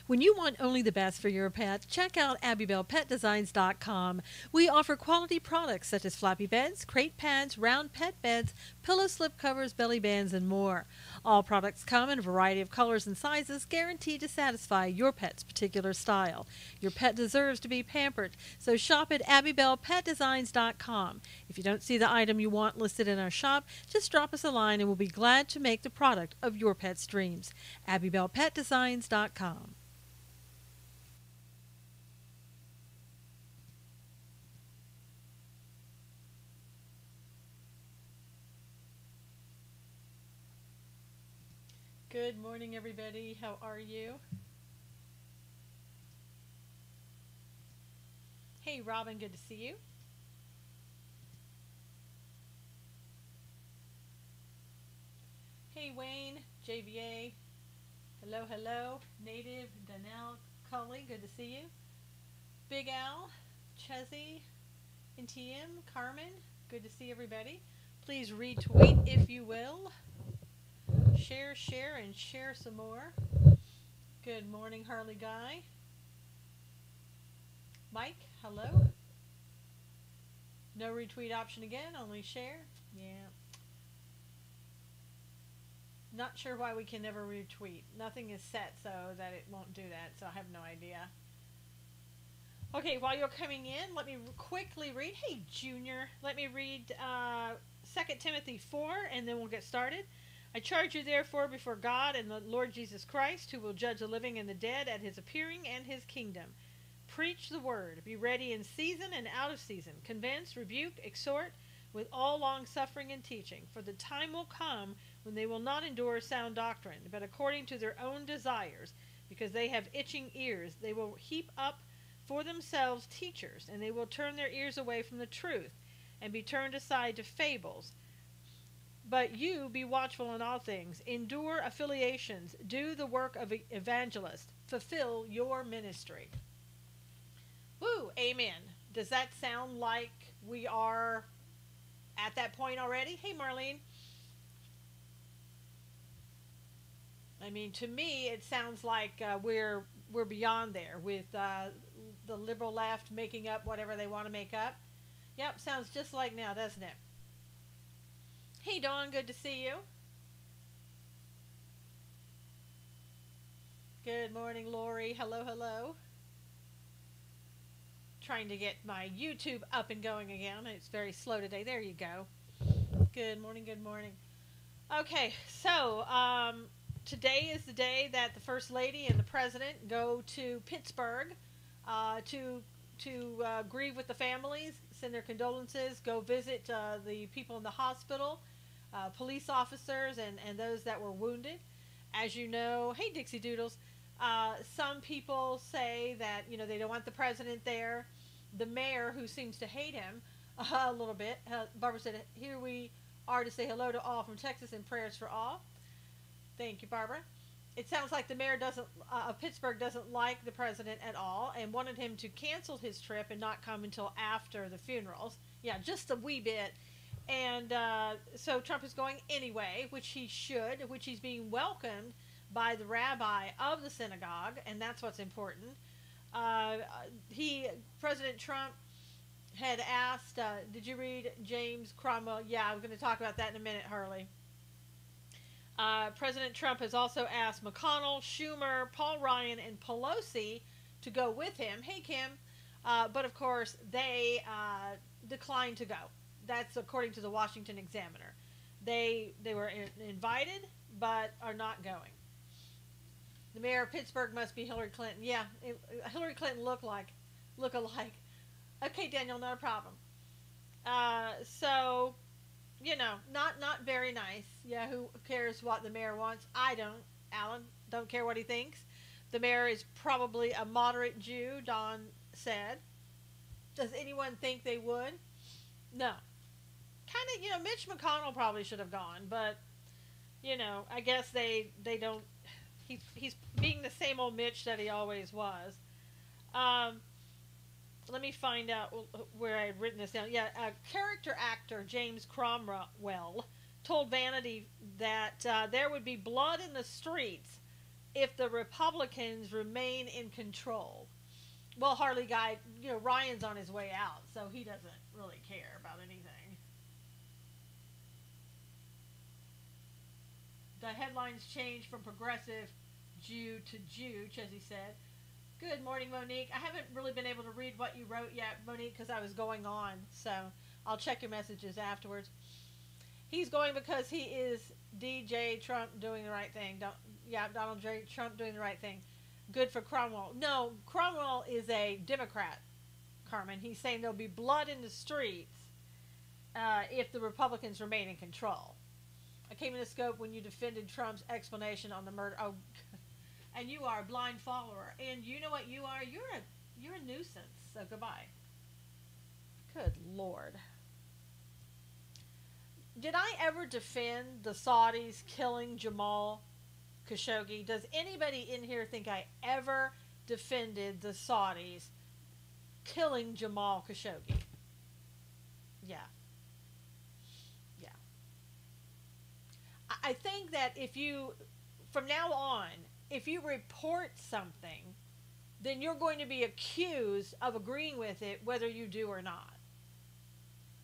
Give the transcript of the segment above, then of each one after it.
When you want only the best for your pet, check out AbbybellPetDesigns.com. We offer quality products such as floppy beds, crate pads, round pet beds, pillow slip covers, belly bands, and more. All products come in a variety of colors and sizes, guaranteed to satisfy your pet's particular style. Your pet deserves to be pampered, so shop at AbbybellPetDesigns.com. If you don't see the item you want listed in our shop, just drop us a line and we'll be glad to make the product of your pet's dreams. AbbybellPetDesigns.com. Good morning, everybody. How are you? Hey, Robin, good to see you. Hey, Wayne, JVA. Hello, hello. Native, Danelle, Cully, good to see you. Big Al, Chezzy, and TM, Carmen, good to see everybody. Please retweet if you will. Share, share, and share some more. Good morning, Harley Guy. Mike, hello. No retweet option again, only share. Yeah. Not sure why we can never retweet. Nothing is set so that it won't do that, so I have no idea. Okay, while you're coming in, let me quickly read. Hey, Junior. Let me read 2 Timothy 4, and then we'll get started. I charge you therefore before God and the Lord Jesus Christ, who will judge the living and the dead at his appearing and his kingdom. Preach the word. Be ready in season and out of season. Convince, rebuke, exhort with all long suffering and teaching. For the time will come when they will not endure sound doctrine, but according to their own desires, because they have itching ears, they will heap up for themselves teachers, and they will turn their ears away from the truth, and be turned aside to fables. But you be watchful in all things, endure affiliations, do the work of evangelist, fulfill your ministry. Woo, amen. Does that sound like we are at that point already? Hey, Marlene. I mean, to me, it sounds like we're beyond there with the liberal left making up whatever they want to make up. Yep, sounds just like now, doesn't it? Hey, Dawn, good to see you. Good morning, Lori. Hello, hello. Trying to get my YouTube up and going again. It's very slow today. There you go. Good morning, good morning. Okay, so today is the day that the First Lady and the President go to Pittsburgh to grieve with the families, send their condolences, go visit the people in the hospital, police officers, and those that were wounded. As you know, hey, Dixie Doodles, some people say that, they don't want the president there. The mayor, who seems to hate him a little bit, Barbara said, here we are to say hello to all from Texas and prayers for all. Thank you, Barbara. It sounds like the mayor of Pittsburgh doesn't like the president at all and wanted him to cancel his trip and not come until after the funerals. Yeah, just a wee bit. And so Trump is going anyway, which he should, which he's being welcomed by the rabbi of the synagogue, and that's what's important. President Trump had asked, did you read James Cromwell? Yeah, I'm going to talk about that in a minute, Harley. President Trump has also asked McConnell, Schumer, Paul Ryan, and Pelosi to go with him. Hey, Kim. But, of course, they declined to go. That's according to the Washington Examiner. They were invited, but are not going. The mayor of Pittsburgh must be Hillary Clinton. Yeah, Hillary Clinton look alike. Okay, Daniel, not a problem. So, not very nice. Yeah, who cares what the mayor wants? I don't. Alan, don't care what he thinks. The mayor is probably a moderate Jew, Don said. Does anyone think they would? No. Kind of, Mitch McConnell probably should have gone, but, I guess they don't. He's being the same old Mitch that he always was. Let me find out where I had written this down. Yeah, character actor James Cromwell told Vanity that there would be blood in the streets if the Republicans remain in control. Well, Harley Guy, Ryan's on his way out, so he doesn't really care about anything. The headlines changed from progressive Jew to Juge, as he said. Good morning, Monique. I haven't really been able to read what you wrote yet, Monique, because I was going on. So I'll check your messages afterwards. He's going because he is DJ Trump doing the right thing. Donald J. Trump doing the right thing. Good for Cromwell. No, Cromwell is a Democrat, Carmen. He's saying there'll be blood in the streets if the Republicans remain in control. I came in the scope when you defended Trump's explanation on the murder. Oh, and you are a blind follower. And you know what you are? You're a nuisance. So goodbye. Good Lord. Did I ever defend the Saudis killing Jamal Khashoggi? Does anybody in here think I ever defended the Saudis killing Jamal Khashoggi? Yeah. Yeah. I think that from now on, if you report something, then you're going to be accused of agreeing with it, whether you do or not.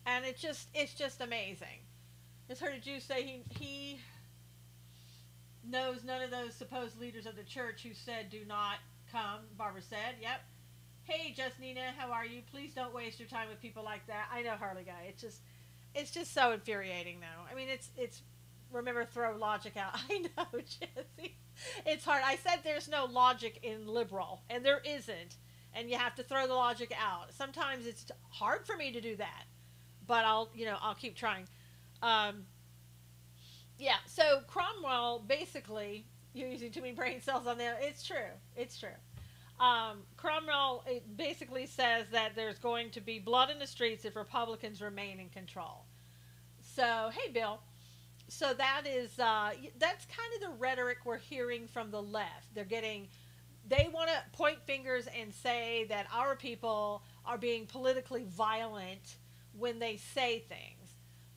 And it's just amazing. Just heard a Jew say he knows none of those supposed leaders of the church who said do not come. Barbara said, yep. Hey, Just Nina, how are you? Please don't waste your time with people like that. I know, Harley Guy. It's just so infuriating, though. I mean, it's remember, throw logic out. I know, Jesse. It's hard. I said there's no logic in liberal, and there isn't. And you have to throw the logic out. Sometimes it's hard for me to do that, but I'll keep trying. Yeah, so Cromwell, basically, you're using too many brain cells on there. It's true. Cromwell, it basically says that there's going to be blood in the streets if Republicans remain in control. So, hey, Bill. So that's kind of the rhetoric we're hearing from the left. They want to point fingers and say that our people are being politically violent when they say things.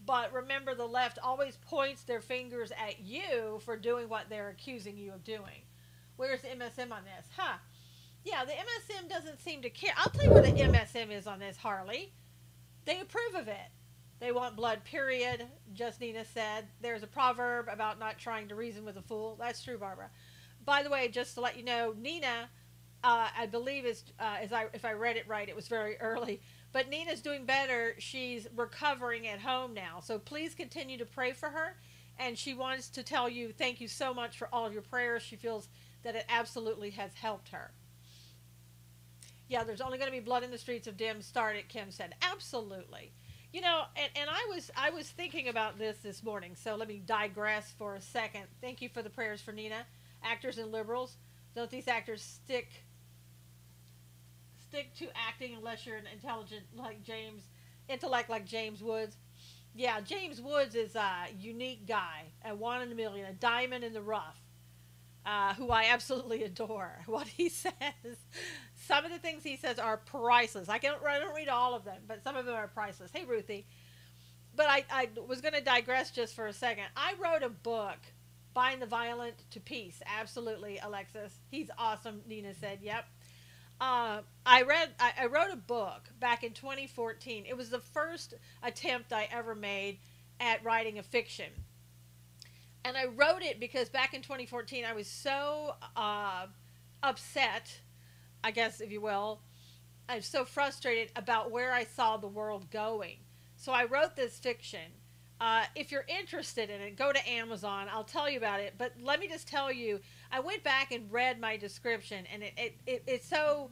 But remember, the left always points their fingers at you for doing what they're accusing you of doing. Where's the MSM on this? Yeah, the MSM doesn't seem to care. I'll tell you where the MSM is on this, Harley. They approve of it. They want blood, period, just Nina said. There's a proverb about not trying to reason with a fool. That's true, Barbara. By the way, just to let you know, Nina, I believe, if I read it right, it was very early, but Nina's doing better. She's recovering at home now. So please continue to pray for her. And she wants to tell you thank you so much for all of your prayers. She feels that it absolutely has helped her. Yeah, there's only going to be blood in the streets if Dems start it, Kim said. Absolutely. And I was thinking about this morning, so let me digress for a second. Thank you for the prayers for Nina. Actors and liberals, don't these actors stick to acting unless you're an intellect like James Woods? Yeah, James Woods is a unique guy, a one in a million, a diamond in the rough, who I absolutely adore. What he says, some of the things he says are priceless. I don't read all of them, but some of them are priceless. Hey, Ruthie. But I was going to digress just for a second. I wrote a book, Bind the Violent to Peace. Absolutely, Alexis. He's awesome, Nina said. Yep. I wrote a book back in 2014. It was the first attempt I ever made at writing a fiction. And I wrote it because back in 2014, I was so upset, I guess, if you will. I was so frustrated about where I saw the world going. So I wrote this fiction. If you're interested in it, go to Amazon. I'll tell you about it. But let me just tell you, I went back and read my description, and it so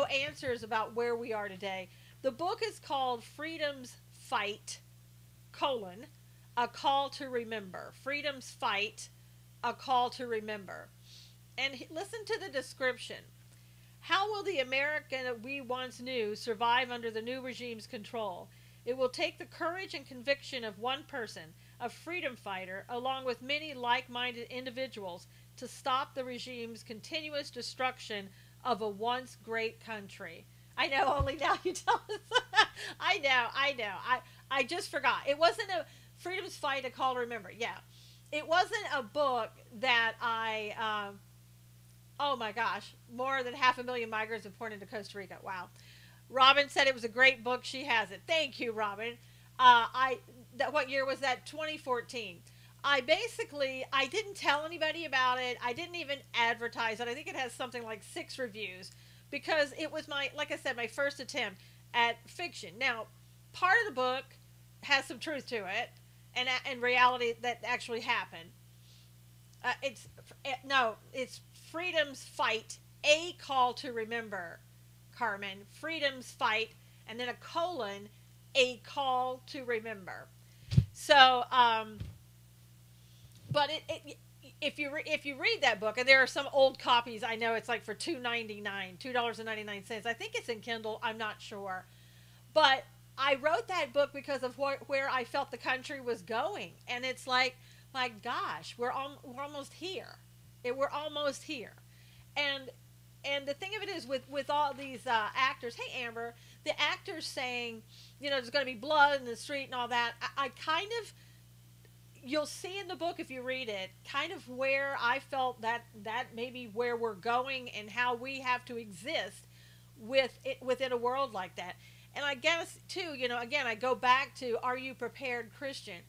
answers about where we are today. The book is called Freedom's Fight, A Call to Remember. Freedom's Fight, A Call to Remember. And listen to the description. How will the America that we once knew survive under the new regime's control? It will take the courage and conviction of one person, a freedom fighter, along with many like-minded individuals, to stop the regime's continuous destruction of a once great country. I know, only now you tell us. I know. I just forgot. It wasn't a Freedom's Fight, A Call to Remember. Yeah. It wasn't a book that I Oh my gosh, more than 500,000 migrants have poured into Costa Rica. Wow. Robin said it was a great book. She has it. Thank you, Robin. I that what year was that? 2014. I didn't tell anybody about it. I didn't even advertise it. I think it has something like 6 reviews because it was my, like I said, my first attempt at fiction. Now, part of the book has some truth to it, and reality that actually happened. It's Freedom's Fight, a call to remember, Carmen. Freedom's Fight, and then a colon, a call to remember. So, but if you read that book, and there are some old copies, I know it's like for $2.99. I think it's in Kindle. I'm not sure, but I wrote that book because of where I felt the country was going, and it's like, my gosh, we're almost here. We're almost here, and the thing of it is with all these actors. Hey, Amber, the actors saying, there's going to be blood in the street and all that. I kind of, you'll see in the book if you read it, kind of where I felt that maybe where we're going and how we have to exist within a world like that. And I guess too, again, I go back to, are you prepared, Christian?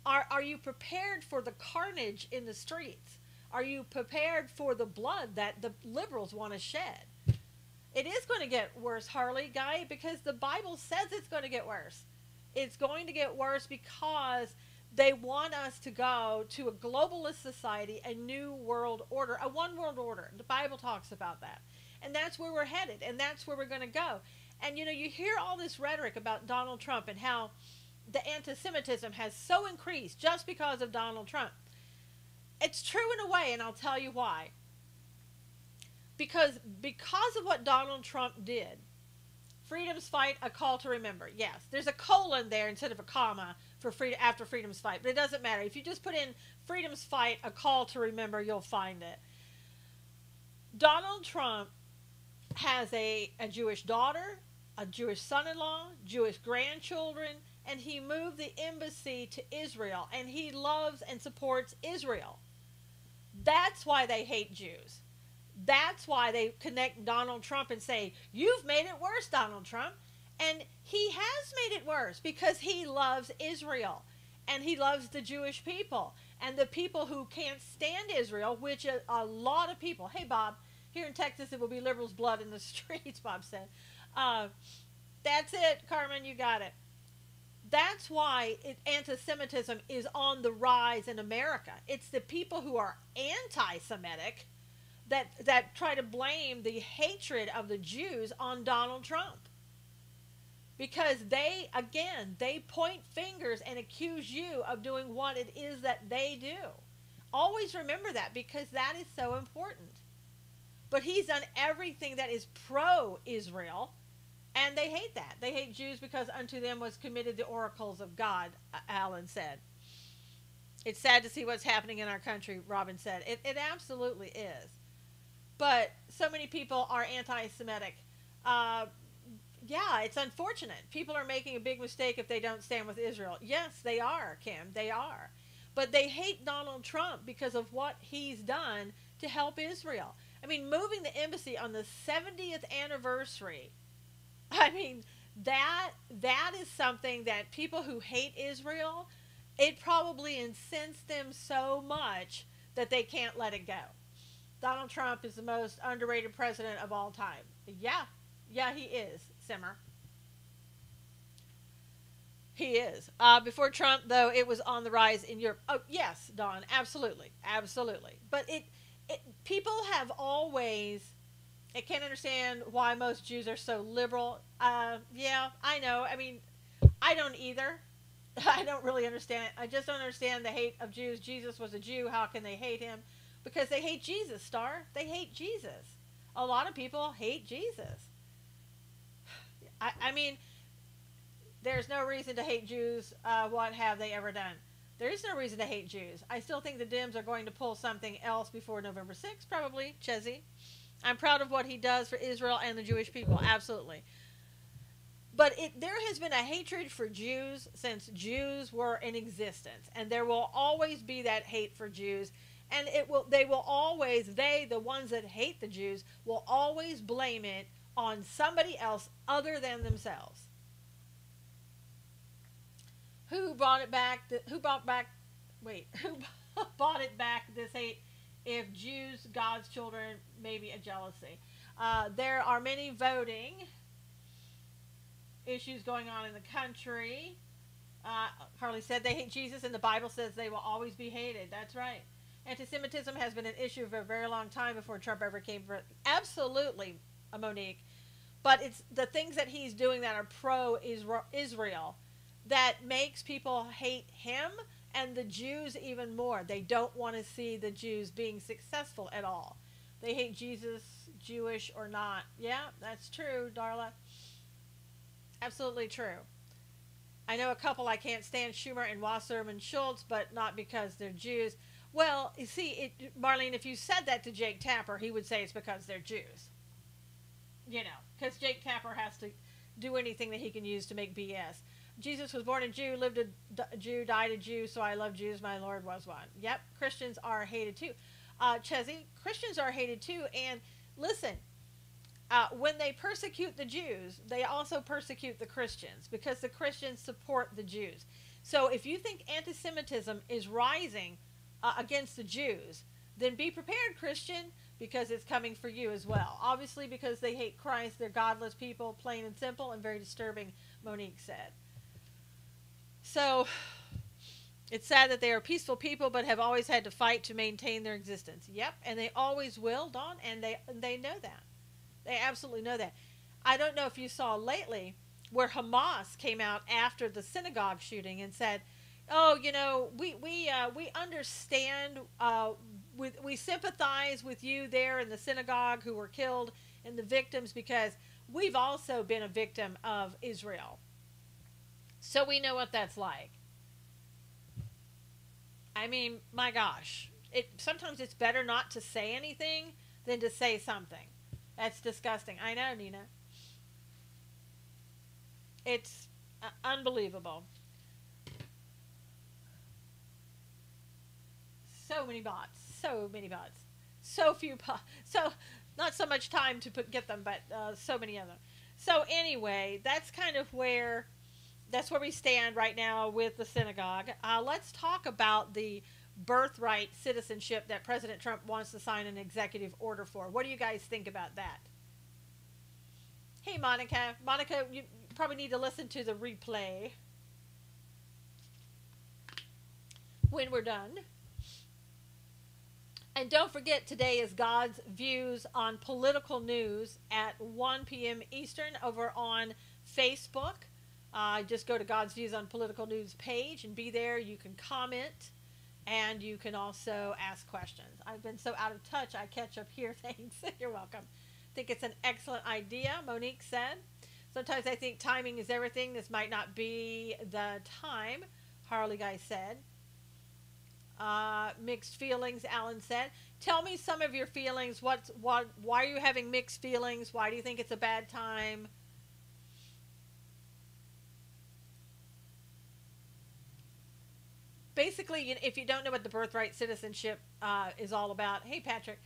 Are you prepared for the carnage in the streets? Are you prepared for the blood that the liberals want to shed? It is going to get worse, Harley Guy, because the Bible says it's going to get worse. It's going to get worse because they want us to go to a globalist society, a new world order, a one world order. The Bible talks about that. And that's where we're headed, and that's where we're going to go. And you hear all this rhetoric about Donald Trump and how the anti-Semitism has so increased just because of Donald Trump. It's true in a way, and I'll tell you why. Because of what Donald Trump did, Freedom's Fight, a call to remember. Yes, there's a colon there instead of a comma for after Freedom's Fight, but it doesn't matter. If you just put in Freedom's Fight, a call to remember, you'll find it. Donald Trump has a Jewish daughter, a Jewish son-in-law, Jewish grandchildren, and he moved the embassy to Israel, and he loves and supports Israel. That's why they hate Jews. That's why they connect Donald Trump and say, you've made it worse, Donald Trump. And he has made it worse because he loves Israel, and he loves the Jewish people and the people who can't stand Israel, which a lot of people. Hey, Bob, here in Texas, it will be liberals' blood in the streets, Bob said. That's it, Carmen, you got it. That's why anti-Semitism is on the rise in America. It's the people who are anti-Semitic that try to blame the hatred of the Jews on Donald Trump. Because they point fingers and accuse you of doing what it is that they do. Always remember that, because that is so important. But he's done everything that is pro-Israel, and they hate that. They hate Jews because unto them was committed the oracles of God, Alan said. It's sad to see what's happening in our country, Robin said. It absolutely is. But so many people are anti-Semitic. Yeah, it's unfortunate. People are making a big mistake if they don't stand with Israel. Yes, they are, Kim. They are. But they hate Donald Trump because of what he's done to help Israel. I mean, moving the embassy on the 70th anniversary. I mean, that is something that people who hate Israel, it probably incensed them so much that they can't let it go. Donald Trump is the most underrated president of all time. Yeah, he is, Simmer. He is. Before Trump, though, it was on the rise in Europe. Oh, yes, Don, absolutely. But people have always... I can't understand why most Jews are so liberal. Yeah, I know. I mean, I don't either. I don't really understand it. I just don't understand the hate of Jews. Jesus was a Jew. How can they hate him? Because they hate Jesus, Star. They hate Jesus. A lot of people hate Jesus. I mean, there's no reason to hate Jews. What have they ever done? There is no reason to hate Jews. I still think the Dems are going to pull something else before November 6th, probably. Chezzy. I'm proud of what he does for Israel and the Jewish people, absolutely. But there has been a hatred for Jews since Jews were in existence. And there will always be that hate for Jews. And they will always, the ones that hate the Jews, will always blame it on somebody else other than themselves. Who brought it back? Who brought back? Wait, who bought it back? This hate, if Jews, God's children, maybe a jealousy. There are many voting issues going on in the country. Harley said they hate Jesus, and the Bible says they will always be hated. That's right. Anti-Semitism has been an issue for a very long time before Trump ever came for it. Absolutely, Monique. But it's the things that he's doing that are pro-Israel that makes people hate him and the Jews even more. They don't want to see the Jews being successful at all. They hate Jesus, Jewish or not. Yeah, that's true, Darla. Absolutely true. I know a couple I can't stand, Schumer and Wasserman Schultz, but not because they're Jews. Well, you see, Marlene, if you said that to Jake Tapper, he would say it's because they're Jews. You know, because Jake Tapper has to do anything that he can use to make BS. Jesus was born a Jew, lived a Jew, died a Jew, so I love Jews, my Lord was one. Yep, Christians are hated too. Chezzy, Christians are hated too, and listen, when they persecute the Jews, they also persecute the Christians because the Christians support the Jews. So if you think anti-Semitism is rising against the Jews, then be prepared, Christian, because it's coming for you as well. Obviously, because they hate Christ, they're godless people, plain and simple, and very disturbing, Monique said. So, it's sad that they are peaceful people, but have always had to fight to maintain their existence. Yep, and they always will, Dawn, and they know that. They absolutely know that. I don't know if you saw lately where Hamas came out after the synagogue shooting and said, "Oh, you know, we understand. We sympathize with you there in the synagogue who were killed and the victims because we've also been a victim of Israel. So we know what that's like." I mean, my gosh, sometimes it's better not to say anything than to say something. That's disgusting. I know, Nina. It's unbelievable. So many bots. So many bots. So few bots. So not so much time to get them, but so many of them. So anyway, that's kind of where we stand right now with the synagogue. Let's talk about the birthright citizenship that President Trump wants to sign an executive order for. What do you guys think about that? Hey, Monica. Monica, you probably need to listen to the replay when we're done. And don't forget, today is God's Views on Political News at 1 p.m. Eastern over on Facebook. Just go to God's Views on Political News page and be there. You can comment and you can also ask questions. I've been so out of touch, I catch up here. Thanks. You're welcome. I think it's an excellent idea, Monique said. Sometimes I think timing is everything. This might not be the time, Harley Guy said. Mixed feelings, Alan said. Tell me some of your feelings. Why are you having mixed feelings? Why do you think it's a bad time? Basically, if you don't know what the birthright citizenship is all about, hey, Patrick,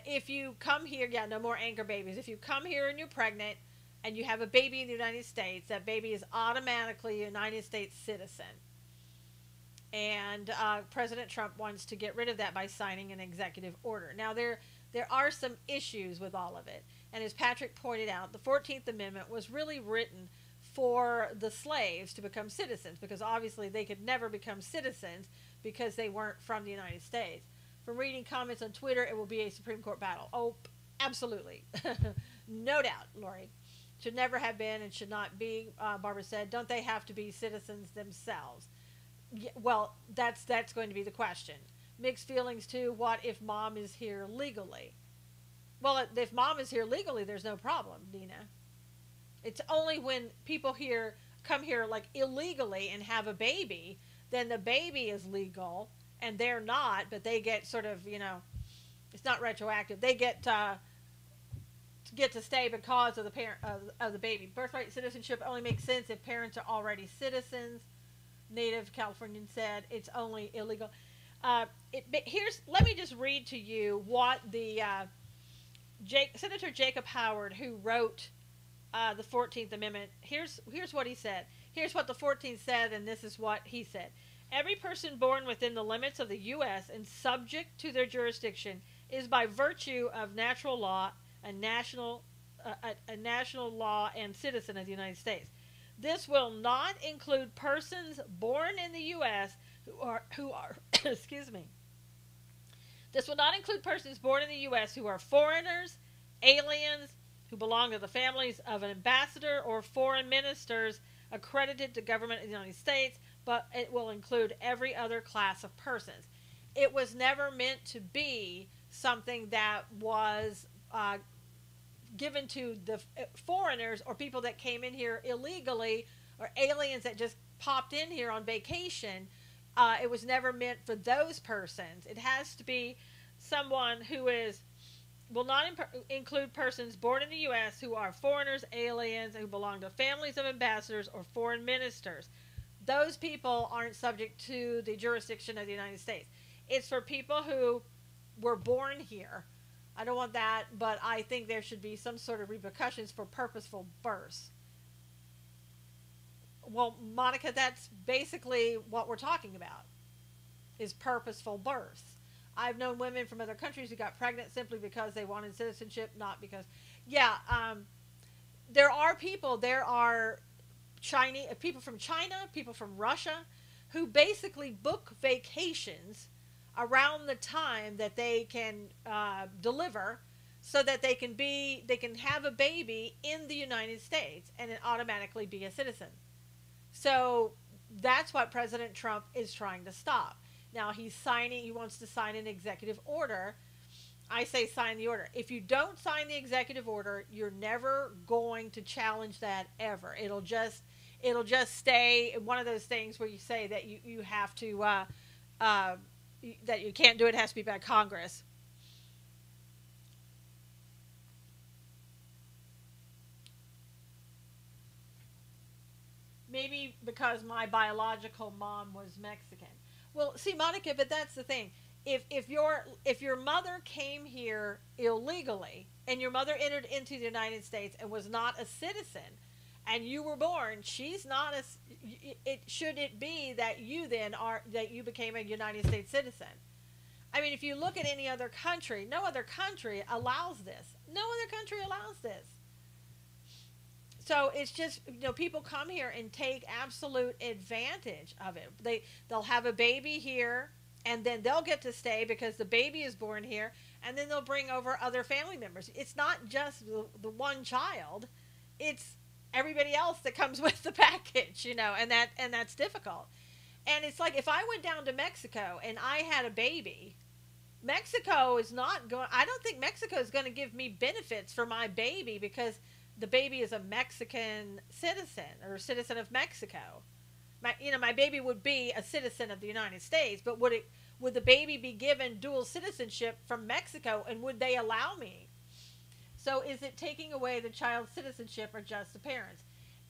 if you come here, no more anchor babies. If you come here and you're pregnant and you have a baby in the United States, that baby is automatically a United States citizen. And President Trump wants to get rid of that by signing an executive order. Now, there are some issues with all of it. And as Patrick pointed out, the 14th Amendment was really written for the slaves to become citizens, because obviously they could never become citizens because they weren't from the United States. From reading comments on Twitter, it will be a Supreme Court battle. Oh, absolutely. No doubt, Lori. Should never have been and should not be, Barbara said. Don't they have to be citizens themselves? Yeah, well, that's going to be the question. Mixed feelings too. What if mom is here legally? Well, if mom is here legally, there's no problem, Dina. It's only when people come here like illegally and have a baby, then the baby is legal and they're not, but they get sort of, it's not retroactive. They get to stay because of the parent of the baby. Birthright citizenship only makes sense if parents are already citizens. Native Californian said it's only illegal. Here's, let me just read to you what the Senator Jacob Howard, who wrote the 14th Amendment, here's what he said. Here's what the 14th said, and this is what he said. Every person born within the limits of the U.S. and subject to their jurisdiction is by virtue of natural law a national law and citizen of the United States. This will not include persons born in the U.S. who are excuse me. This will not include persons born in the U.S. who are foreigners, aliens, who belong to the families of an ambassador or foreign ministers accredited to government of the United States, but it will include every other class of persons. It was never meant to be something that was given to the foreigners or people that came in here illegally or aliens that just popped in here on vacation. It was never meant for those persons. It has to be someone who will not include persons born in the U.S. who are foreigners, aliens, who belong to families of ambassadors or foreign ministers. Those people aren't subject to the jurisdiction of the United States. It's for people who were born here. I don't want that, but I think there should be some sort of repercussions for purposeful births. Well, Monica, that's basically what we're talking about, is purposeful births. I've known women from other countries who got pregnant simply because they wanted citizenship, not because... Yeah, there are Chinese people from China, people from Russia, who basically book vacations around the time that they can deliver, so that they can have a baby in the United States and then automatically be a citizen. So that's what President Trump is trying to stop. Now he wants to sign an executive order. I say sign the order. If you don't sign the executive order, you're never going to challenge that ever. It'll just stay one of those things where you say that you have to that you can't do it. It has to be by Congress. Maybe because my biological mom was Mexican. Well, see, Monica, but that's the thing. If your mother came here illegally and your mother entered into the United States and was not a citizen, and you were born, she's not a. Should it be that you became a United States citizen? I mean, if you look at any other country, no other country allows this. No other country allows this. So it's just, people come here and take absolute advantage of it. They'll have a baby here, and then they'll get to stay because the baby is born here, and then they'll bring over other family members. It's not just the one child; it's everybody else that comes with the package, and that's difficult. And it's like if I went down to Mexico and I had a baby, Mexico is not going. I don't think Mexico is going to give me benefits for my baby because the baby is a Mexican citizen or a citizen of Mexico. My baby would be a citizen of the United States, but would the baby be given dual citizenship from Mexico, and would they allow me? So is it taking away the child's citizenship or just the parents?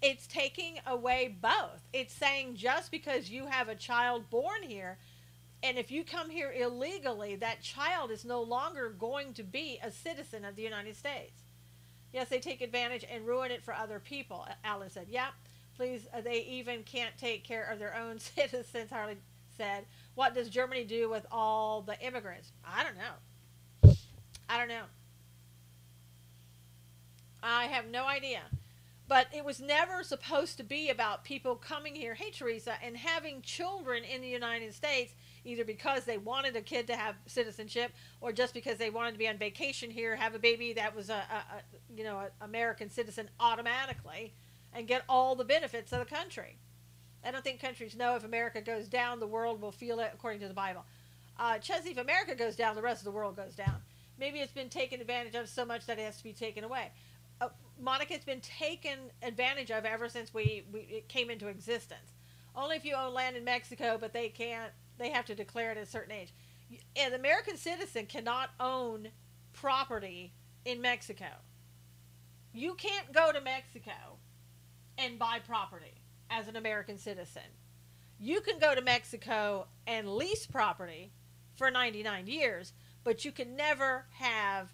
It's taking away both. It's saying just because you have a child born here, and if you come here illegally, that child is no longer going to be a citizen of the United States. Yes, they take advantage and ruin it for other people, Alice said. Yeah, please, they even can't take care of their own citizens, Harley said. What does Germany do with all the immigrants? I don't know. I don't know. I have no idea. But it was never supposed to be about people coming here, hey Teresa, and having children in the United States, either because they wanted a kid to have citizenship or just because they wanted to be on vacation here, have a baby that was a American citizen automatically and get all the benefits of the country. I don't think countries know if America goes down, the world will feel it, according to the Bible. Chesney, if America goes down, the rest of the world goes down. Maybe it's been taken advantage of so much that it has to be taken away. Monica, it's been taken advantage of ever since it came into existence. Only if you own land in Mexico, but they have to declare it at a certain age. An American citizen cannot own property in Mexico. You can't go to Mexico and buy property as an American citizen. You can go to Mexico and lease property for 99 years, but you can never have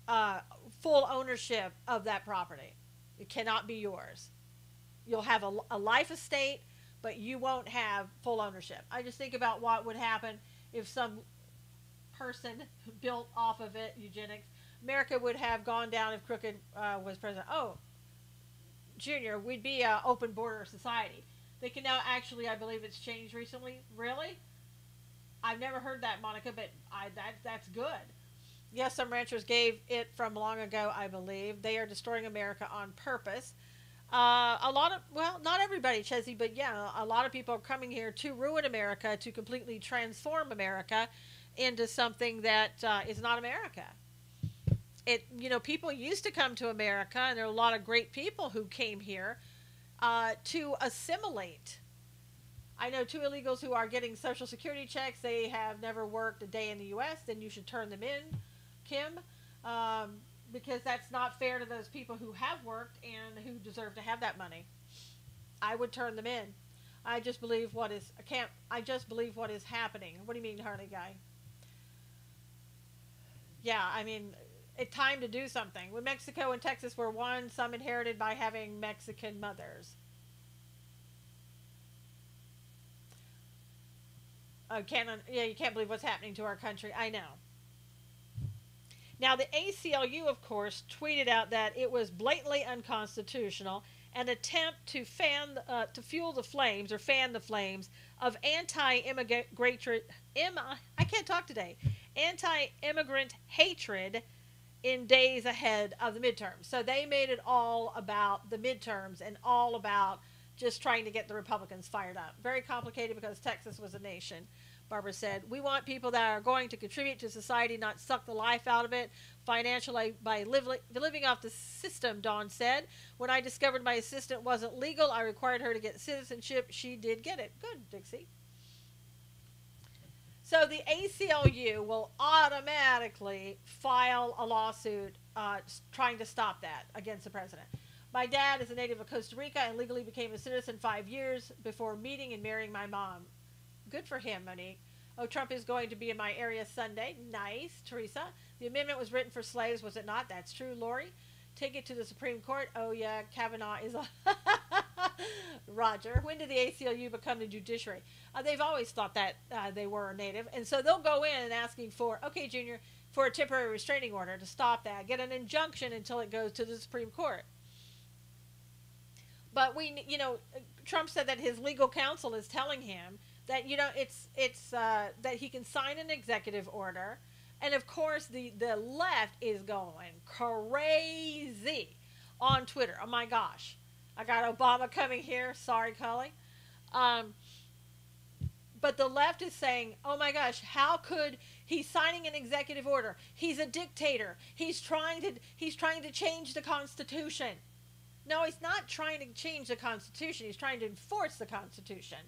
uh, full ownership of that property. It cannot be yours. You'll have a life estate, but you won't have full ownership. I just think about what would happen if some person built off of it, eugenics. America would have gone down if Crooked was president. Oh, Junior, we'd be an open border society. They can now actually, I believe it's changed recently. Really? I've never heard that, Monica, but that's good. Yes, some ranchers gave it from long ago, I believe. They are destroying America on purpose. A lot of, well, not everybody, Chesney, but yeah, a lot of people are coming here to ruin America, to completely transform America into something that is not America. People used to come to America, and there are a lot of great people who came here to assimilate. I know two illegals who are getting Social Security checks. They have never worked a day in the U.S., then you should turn them in, Kim, because that's not fair to those people who have worked and who deserve to have that money. I would turn them in. I just believe what is, I just believe what is happening. What do you mean, Harley Guy? Yeah, I mean, it's time to do something. When Mexico and Texas were one, some inherited by having Mexican mothers. You can't believe what's happening to our country. I know. Now, the ACLU, of course, tweeted out that it was blatantly unconstitutional, an attempt to fuel the flames or fan the flames of anti-immigrant hatred in days ahead of the midterms. So they made it all about the midterms and all about just trying to get the Republicans fired up. Very complicated because Texas was a nation. Barbara said, we want people that are going to contribute to society, not suck the life out of it financially by living off the system, Dawn said. When I discovered my assistant wasn't legal, I required her to get citizenship. She did get it. Good, Dixie. So the ACLU will automatically file a lawsuit trying to stop that against the president. My dad is a native of Costa Rica and legally became a citizen 5 years before meeting and marrying my mom. Good for him, Monique. Oh, Trump is going to be in my area Sunday. Nice, Teresa. The amendment was written for slaves, was it not? That's true, Lori. Take it to the Supreme Court. Oh, yeah, Kavanaugh is a... Roger. When did the ACLU become the judiciary? They've always thought that they were a native. And so they'll go in and asking for, okay, Junior, for a temporary restraining order to stop that. Get an injunction until it goes to the Supreme Court. But Trump said that his legal counsel is telling him that, it's that he can sign an executive order. And of course, the left is going crazy on Twitter. Oh my gosh. I got Obama coming here. Sorry, Cully. But the left is saying, oh my gosh, how could he's signing an executive order? He's a dictator. He's trying to change the Constitution. No, he's not trying to change the Constitution. He's trying to enforce the Constitution.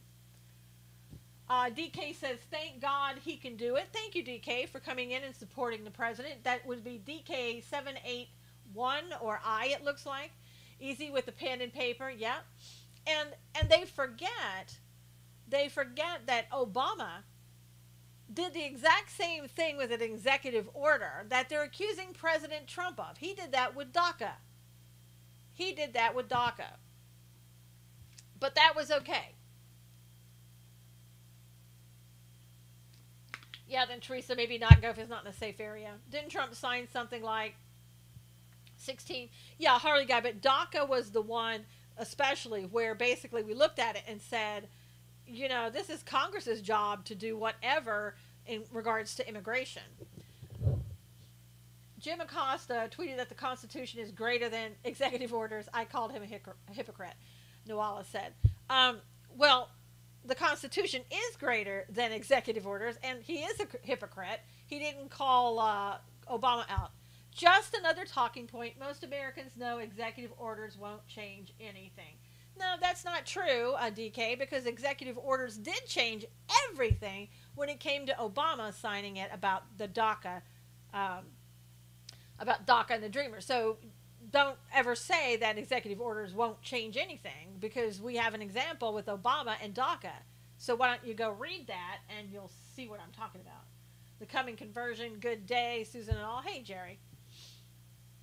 DK says, thank God he can do it. Thank you, DK, for coming in and supporting the president. That would be DK781 or I, it looks like. Easy with the pen and paper, yeah. And they forget that Obama did the exact same thing with an executive order that they're accusing President Trump of. He did that with DACA. But that was okay. Yeah, then Teresa, maybe not go if it's not in a safe area. Didn't Trump sign something like 16? Yeah, Harley Guy, but DACA was the one especially where basically we looked at it and said, this is Congress's job to do whatever in regards to immigration. Jim Acosta tweeted that the Constitution is greater than executive orders. I called him a hypocrite, Noala said. Well, the Constitution is greater than executive orders, and he is a hypocrite. He didn't call Obama out. Just another talking point. Most Americans know executive orders won't change anything. No, that's not true, DK, because executive orders did change everything when it came to Obama signing it about the DACA, and the Dreamers. So don't ever say that executive orders won't change anything, because we have an example with Obama and DACA. So why don't you go read that and you'll see what I'm talking about. The coming conversion, good day, Susan and all. Hey, Jerry.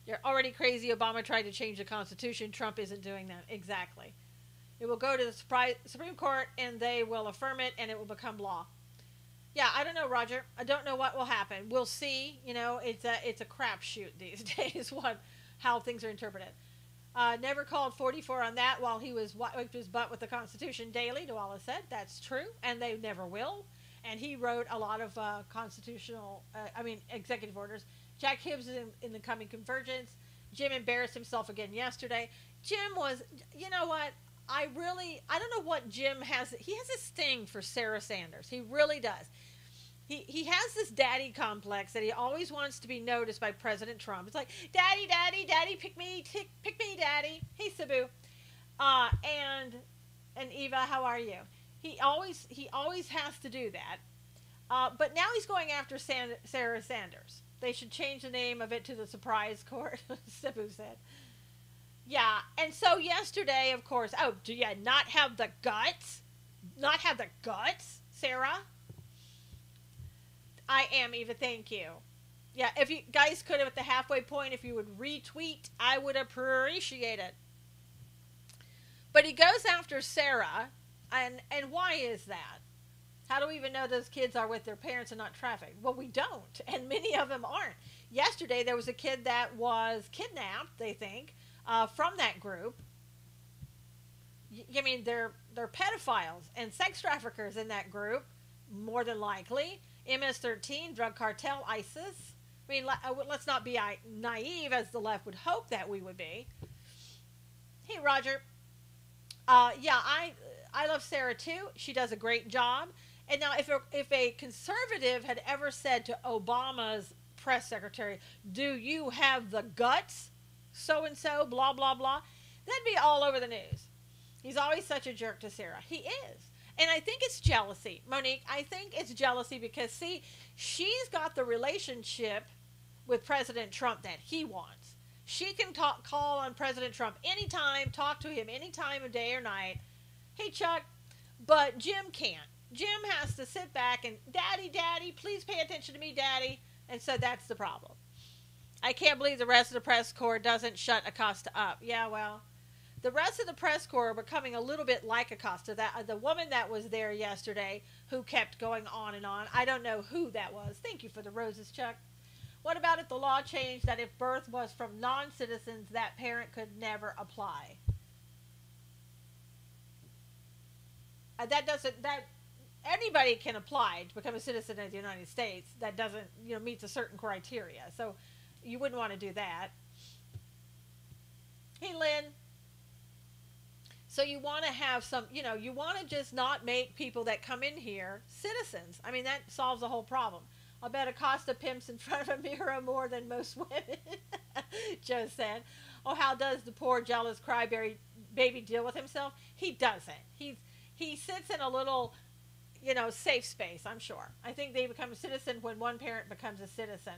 You're already crazy. Obama tried to change the Constitution. Trump isn't doing that. Exactly. It will go to the Supreme Court and they will affirm it and it will become law. Yeah, I don't know, Roger. I don't know what will happen. We'll see. You know, it's a crapshoot these days. How things are interpreted. Never called 44 on that while he was wiped his butt with the Constitution daily. Dwala said that's true, and they never will. And he wrote a lot of executive orders. Jack Hibbs is in the coming convergence. Jim embarrassed himself again yesterday. Jim was, you know what? I don't know what Jim has. He has a sting for Sarah Sanders. He really does. He has this daddy complex that he always wants to be noticed by President Trump. It's like, daddy, daddy, daddy, pick me, daddy. Hey, Sabu. And Eva, how are you? He always has to do that. But now he's going after Sarah Sanders. They should change the name of it to the Surprise Court, Sabu said. Yeah, and so yesterday, of course, do you not have the guts? Not have the guts, Sarah? I am, Eva, thank you. Yeah, if you guys could have at the halfway point, if you would retweet, I would appreciate it. But he goes after Sarah, and why is that? How do we even know those kids are with their parents and not trafficked? Well, we don't, and many of them aren't. Yesterday, there was a kid that was kidnapped, they think, from that group. I mean, they're pedophiles and sex traffickers in that group, more than likely. MS-13, drug cartel, ISIS. I mean, let's not be naive as the left would hope that we would be. Hey, Roger. Yeah, I love Sarah too. She does a great job. And now, if a conservative had ever said to Obama's press secretary, "Do you have the guts? So and so, blah blah blah," that'd be all over the news. He's always such a jerk to Sarah. He is. And I think it's jealousy, Monique. I think it's jealousy because, see, she's got the relationship with President Trump that he wants. She can call on President Trump anytime, talk to him any time of day or night. Hey, Chuck, but Jim can't. Jim has to sit back and, Daddy, Daddy, please pay attention to me, Daddy. And so that's the problem. I can't believe the rest of the press corps doesn't shut Acosta up. Yeah, well, the rest of the press corps are becoming a little bit like Acosta. The woman that was there yesterday who kept going on and on. I don't know who that was. Thank you for the roses, Chuck. What about if the law changed that if birth was from non-citizens, that parent could never apply? That anybody can apply to become a citizen of the United States that doesn't, meets a certain criteria. So you wouldn't want to do that. Hey, Lynn. So you want to have some, you want to just not make people that come in here citizens. I mean, that solves the whole problem. I'll bet Acosta pimps in front of a mirror more than most women, Joe said. Oh, how does the poor, jealous crybaby baby deal with himself? He doesn't. He sits in a little, safe space, I'm sure. I think they become a citizen when one parent becomes a citizen.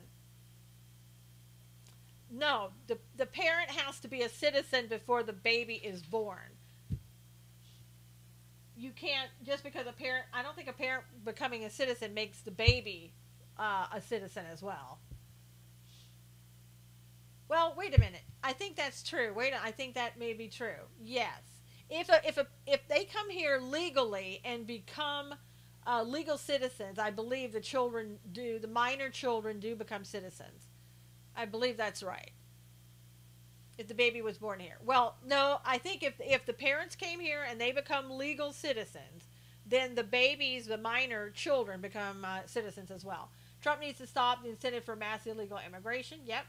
No, the parent has to be a citizen before the baby is born. You can't, just because I don't think a parent becoming a citizen makes the baby a citizen as well. Well, wait a minute. I think that's true. I think that may be true. Yes. If they come here legally and become legal citizens, I believe the minor children do become citizens. I believe that's right. If the baby was born here. Well, no, I think if the parents came here and they become legal citizens, then the babies, the minor children, become citizens as well. Trump needs to stop the incentive for mass illegal immigration. Yep.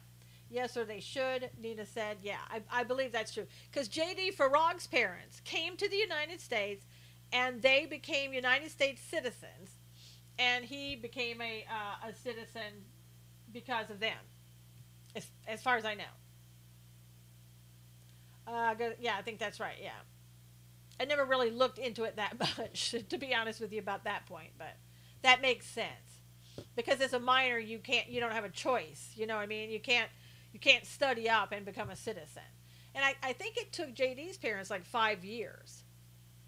Yes, or they should. Nina said, yeah, I believe that's true. Because J.D. Farag's parents came to the United States and they became United States citizens. And he became a citizen because of them, as far as I know. Yeah, I think that's right, yeah. I never really looked into it that much, to be honest with you about that point, but that makes sense. Because as a minor, you don't have a choice, you know what I mean? You can't study up and become a citizen. And I think it took JD's parents like 5 years,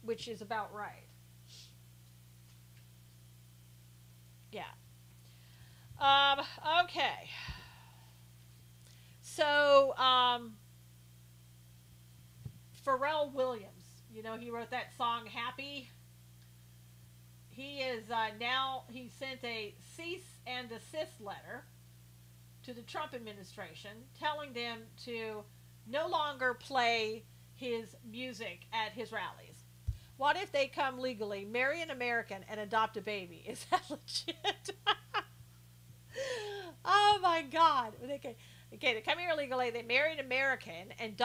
which is about right. Yeah. Um, okay. So, Pharrell Williams, he wrote that song Happy. He is now, he sent a cease and desist letter to the Trump administration telling them to no longer play his music at his rallies. What if they come legally, marry an American, and adopt a baby? Is that legit? Oh my God. Okay, they come here illegally, they marry an American and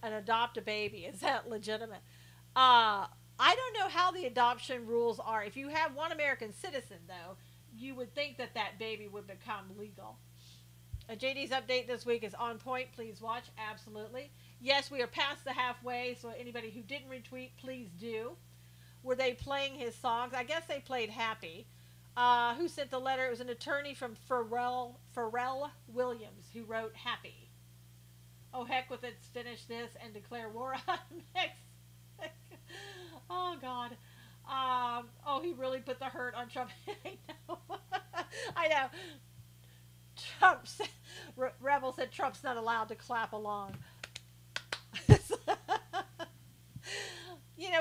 adopt a baby. Is that legitimate? I don't know how the adoption rules are. If you have one American citizen, though, you would think that that baby would become legal. JD's update this week is on point. Please watch. Absolutely. Yes, we are past the halfway, so anybody who didn't retweet, please do. Were they playing his songs? I guess they played Happy. Who sent the letter? It was an attorney from Pharrell Williams who wrote Happy. Oh, heck with it. Finish this and declare war on Mexico. Oh, God. Oh, he really put the hurt on Trump. I know. I know. Trump said, Rebel said Trump's not allowed to clap along.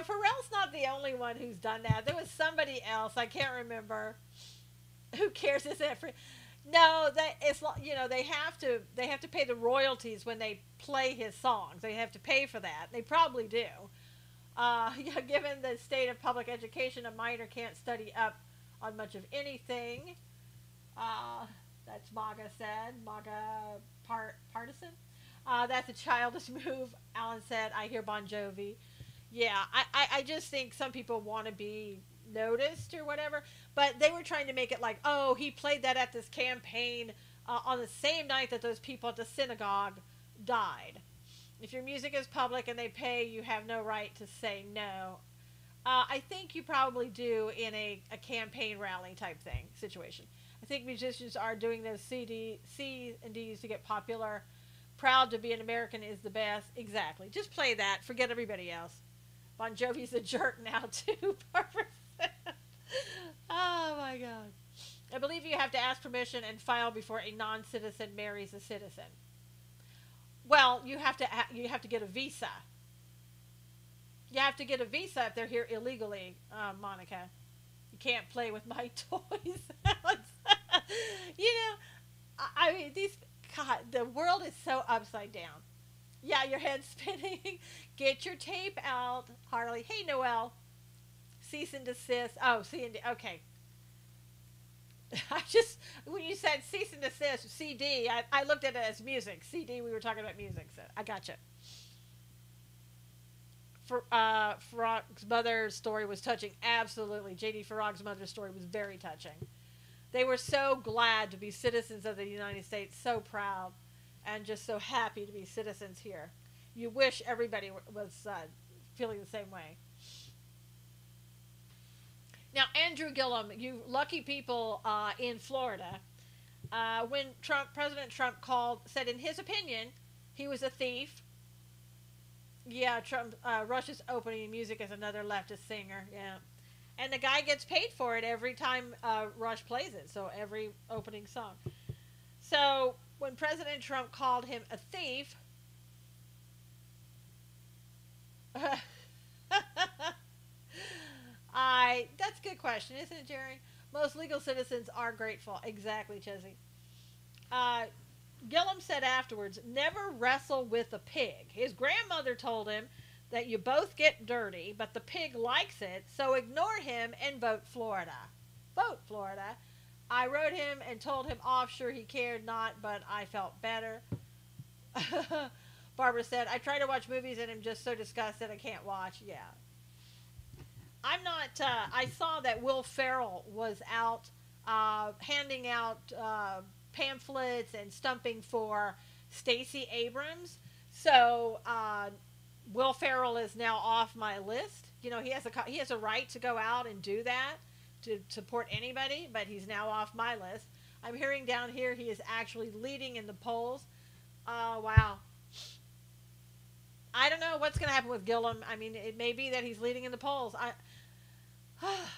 Pharrell's not the only one who's done that. There was somebody else. I can't remember. Who cares? Is that free? No, they have to pay the royalties when they play his songs. They have to pay for that. They probably do. Given the state of public education, a minor can't study up on much of anything. That's MAGA said. MAGA partisan. That's a childish move, Alan said. I hear Bon Jovi. Yeah, I just think some people want to be noticed or whatever. But they were trying to make it like, oh, he played that at this campaign on the same night that those people at the synagogue died. If your music is public and they pay, you have no right to say no. I think you probably do in a campaign rally type thing situation. I think musicians are doing those C and D's to get popular. Proud to be an American is the best. Exactly. Just play that. Forget everybody else. Bon Jovi's a jerk now, too. Oh, my God. I believe you have to ask permission and file before a non-citizen marries a citizen. Well, you have to get a visa. You have to get a visa if they're here illegally, Monica. You can't play with my toys. I mean, God, the world is so upside down. Yeah, your head's spinning. Get your tape out, Harley. Hey, Noelle. Cease and desist. Oh, okay. When you said cease and desist, CD, I looked at it as music. CD, we were talking about music, so I gotcha. Farag's mother's story was touching. Absolutely. J.D. Farag's mother's story was very touching. They were so glad to be citizens of the United States, so proud, and just so happy to be citizens here. You wish everybody was feeling the same way. Now, Andrew Gillum, you lucky people in Florida, when President Trump said in his opinion he was a thief. Yeah, Trump, Rush's opening music as another leftist singer. Yeah. And the guy gets paid for it every time Rush plays it, so every opening song. So when President Trump called him a thief, that's a good question, isn't it, Jerry? Most legal citizens are grateful. Exactly, Chesney. Gillum said afterwards, never wrestle with a pig. His grandmother told him that you both get dirty, but the pig likes it, so ignore him and vote Florida. Vote Florida. I wrote him and told him off, sure he cared not, but I felt better. Barbara said, I try to watch movies and I'm just so disgusted I can't watch. Yeah. I'm not, I saw that Will Ferrell was out handing out pamphlets and stumping for Stacey Abrams. So Will Ferrell is now off my list. You know, he has a right to go out and do that, to support anybody, but he's now off my list. I'm hearing down here he is actually leading in the polls. Wow. I don't know what's going to happen with Gillum. I mean, it may be that he's leading in the polls.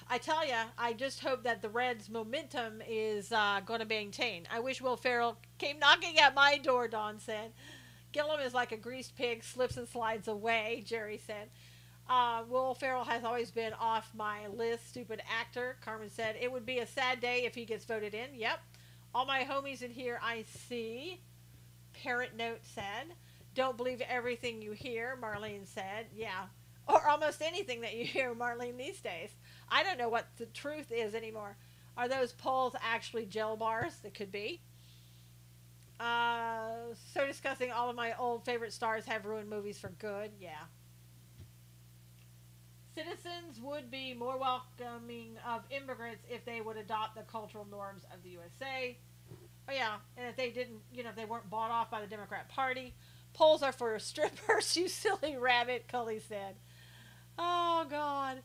I tell ya, I just hope that the Reds' momentum is going to maintain. I wish Will Ferrell came knocking at my door, Dawn said. Gillum is like a greased pig, slips and slides away, Jerry said. Will Ferrell has always been off my list, stupid actor. Carmen said, it would be a sad day if he gets voted in. Yep. All my homies in here I see. Parrot Note said, don't believe everything you hear, Marlene said. Yeah. Or almost anything that you hear, Marlene, these days. I don't know what the truth is anymore. Are those polls actually gel bars? That could be. So discussing all of my old favorite stars have ruined movies for good. Yeah. Citizens would be more welcoming of immigrants if they would adopt the cultural norms of the USA. Oh yeah, and if they didn't, if they weren't bought off by the Democrat Party. Polls are for strippers, you silly rabbit, Cully said. Oh God.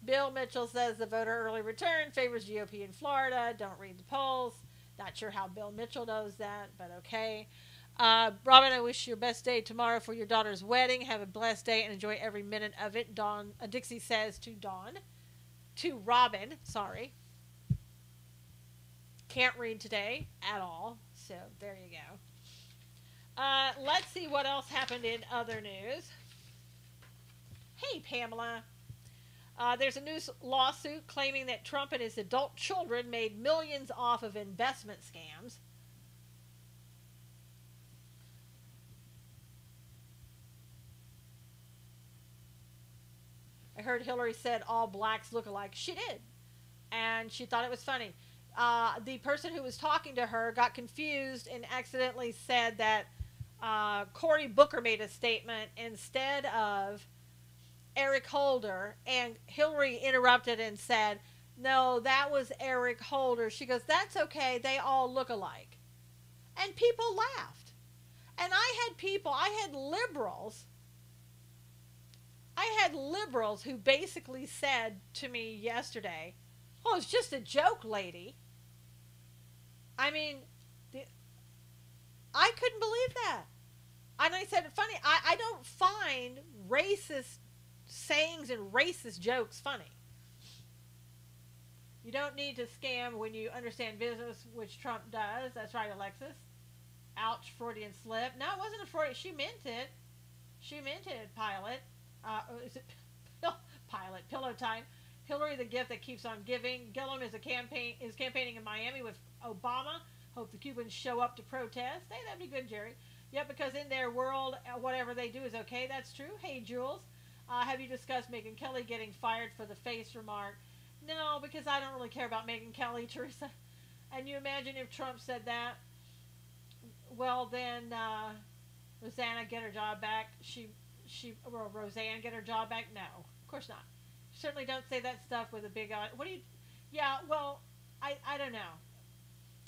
Bill Mitchell says the voter early return favors GOP in Florida. Don't read the polls. Not sure how Bill Mitchell knows that, but okay. Robin, I wish you your best day tomorrow for your daughter's wedding. Have a blessed day and enjoy every minute of it. Dawn, Dixie says to Dawn. To Robin, sorry. Can't read today at all. So there you go. Let's see what else happened in other news. Hey, Pamela. There's a new lawsuit claiming that Trump and his adult children made millions off of investment scams. I heard Hillary said all blacks look alike. She did. And she thought it was funny. The person who was talking to her got confused and accidentally said that Cory Booker made a statement instead of Eric Holder, and Hillary interrupted and said, no, that was Eric Holder. She goes, that's okay, they all look alike. And people laughed. And I had liberals who basically said to me yesterday, oh, it's just a joke, lady. I mean, I couldn't believe that. And I said, funny, I don't find racist sayings and racist jokes funny. You don't need to scam when you understand business, which Trump does. That's right, Alexis. Ouch, Freudian slip. No, it wasn't a Freudian. She meant it. She meant it, Pilot. Is it Pilot? Pillow time. Hillary, the gift that keeps on giving. Gillum is campaigning in Miami with Obama. Hope the Cubans show up to protest. Hey, that'd be good, Jerry. Yeah, because in their world, whatever they do is okay. That's true. Hey, Jules. Have you discussed Megyn Kelly getting fired for the face remark? No, because I don't really care about Megyn Kelly, Teresa. And you imagine if Trump said that? Well, then Rosanna get her job back. Roseanne get her job back? No, of course not. Certainly don't say that stuff with a big eye. What do you? Yeah, well, I don't know.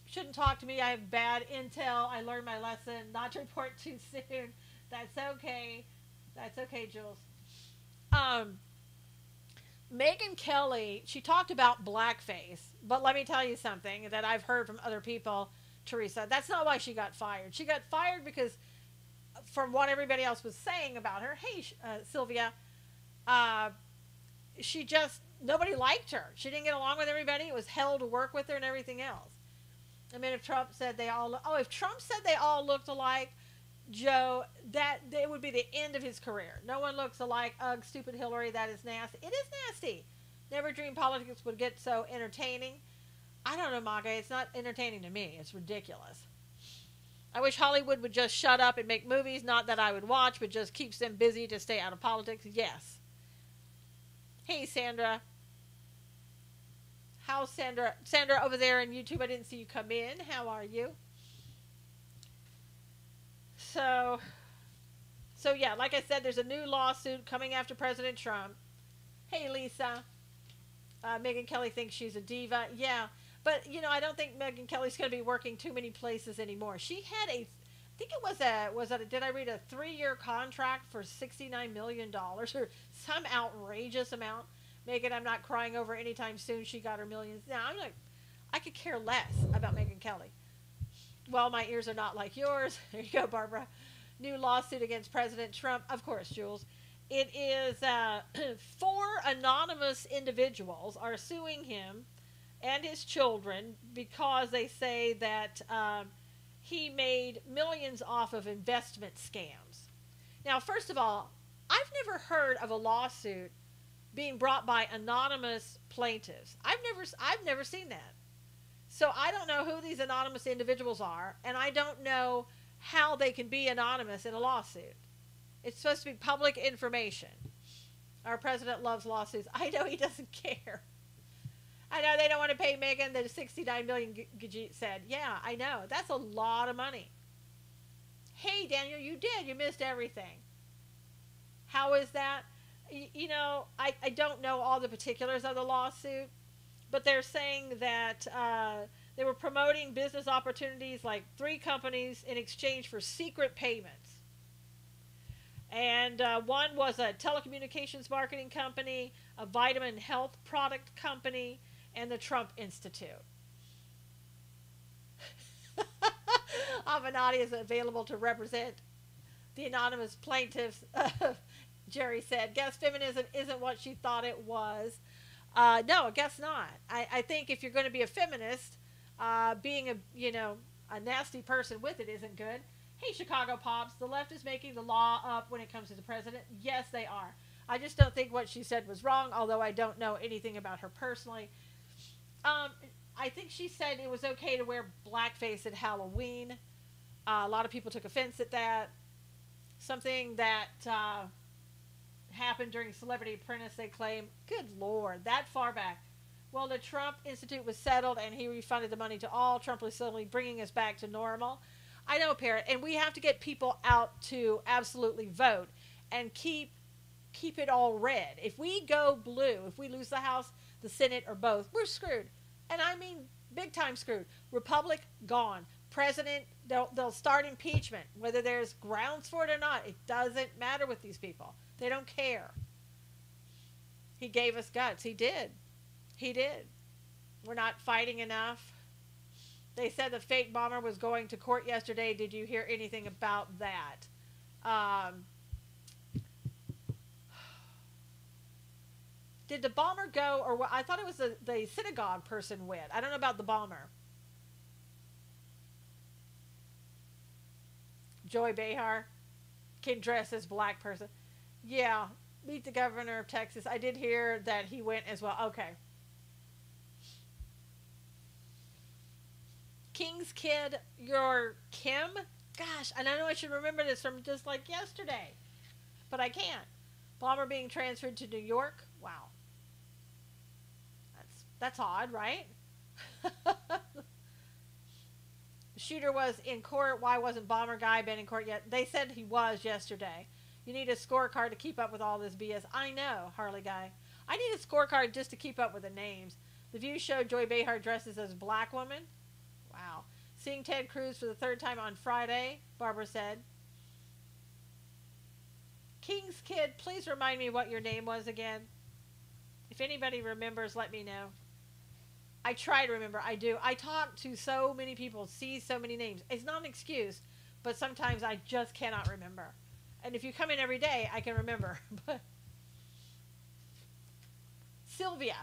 Shouldn't talk to me. I have bad intel. I learned my lesson. Not to report too soon. That's okay. That's okay, Jules. Megyn Kelly, she talked about blackface, but let me tell you something that I've heard from other people, Teresa. That's not why she got fired. She got fired because, from what everybody else was saying about her, hey, Sylvia, nobody liked her. She didn't get along with everybody. It was hell to work with her and everything else. I mean, if Trump said they all looked alike, Joe, that it would be the end of his career. No one looks alike. Ugh, stupid Hillary, that is nasty. It is nasty. Never dreamed politics would get so entertaining. I don't know, Maga. It's not entertaining to me. It's ridiculous. I wish Hollywood would just shut up and make movies. Not that I would watch, but just keeps them busy to stay out of politics. Yes. Hey, Sandra. How's Sandra? Sandra over there on YouTube, I didn't see you come in. How are you? So yeah, like I said, there's a new lawsuit coming after President Trump. Hey, Lisa. Megyn Kelly thinks she's a diva. Yeah, but, I don't think Megyn Kelly's going to be working too many places anymore. She had I think it was did I read a 3-year contract for $69 million or some outrageous amount? Megyn, I'm not crying over anytime soon she got her millions. Now, I could care less about Megyn Kelly. Well, my ears are not like yours. There you go, Barbara. New lawsuit against President Trump. Of course, Jules. It is four anonymous individuals are suing him and his children because they say that he made millions off of investment scams. Now, first of all, I've never heard of a lawsuit being brought by anonymous plaintiffs. I've never seen that. So I don't know who these anonymous individuals are, and I don't know how they can be anonymous in a lawsuit. It's supposed to be public information. Our president loves lawsuits. I know he doesn't care. I know they don't want to pay Megan the 69 million Gajit said. Yeah, I know. That's a lot of money. Hey, Daniel, you did. You missed everything. How is that? I don't know all the particulars of the lawsuit, but they're saying that they were promoting business opportunities like 3 companies in exchange for secret payments. And one was a telecommunications marketing company, a vitamin health product company, and the Trump Institute. Avenatti is available to represent the anonymous plaintiffs, Jerry said. Guess feminism isn't what she thought it was. No, I guess not. I think if you're going to be a feminist, being a nasty person with it isn't good. Hey, Chicago Pops, the left is making the law up when it comes to the president. Yes, they are. I just don't think what she said was wrong, although I don't know anything about her personally. I think she said it was okay to wear blackface at Halloween. A lot of people took offense at that. Something that happened during Celebrity Apprentice, they claim. Good Lord, that far back. Well, the Trump Institute was settled, and he refunded the money to all. Trump was suddenly bringing us back to normal. I know, Parrot, and we have to get people out to absolutely vote and keep it all red. If we go blue, if we lose the House, the Senate, or both, we're screwed. And I mean big time screwed. Republic, gone. President, they'll start impeachment. Whether there's grounds for it or not, it doesn't matter with these people. They don't care. He gave us guts. He did. He did. We're not fighting enough. They said the fake bomber was going to court yesterday. Did you hear anything about that? Did the bomber go, or what? I thought it was the synagogue person went. I don't know about the bomber. Joy Behar can dress as black person. Yeah, meet the governor of Texas. I did hear that he went as well. Okay. King's Kid, you're Kim? Gosh, and I know I should remember this from just like yesterday, but I can't. Bomber being transferred to New York? Wow. That's odd, right? Shooter was in court. Why wasn't Bomber Guy been in court yet? They said he was yesterday. You need a scorecard to keep up with all this BS. I know, Harley Guy. I need a scorecard just to keep up with the names. The View showed Joy Behar dresses as a black woman. Wow. Seeing Ted Cruz for the 3rd time on Friday, Barbara said. King's Kid, please remind me what your name was again. If anybody remembers, let me know. I try to remember. I do. I talk to so many people, see so many names. It's not an excuse, but sometimes I just cannot remember. And if you come in every day, I can remember. But Sylvia.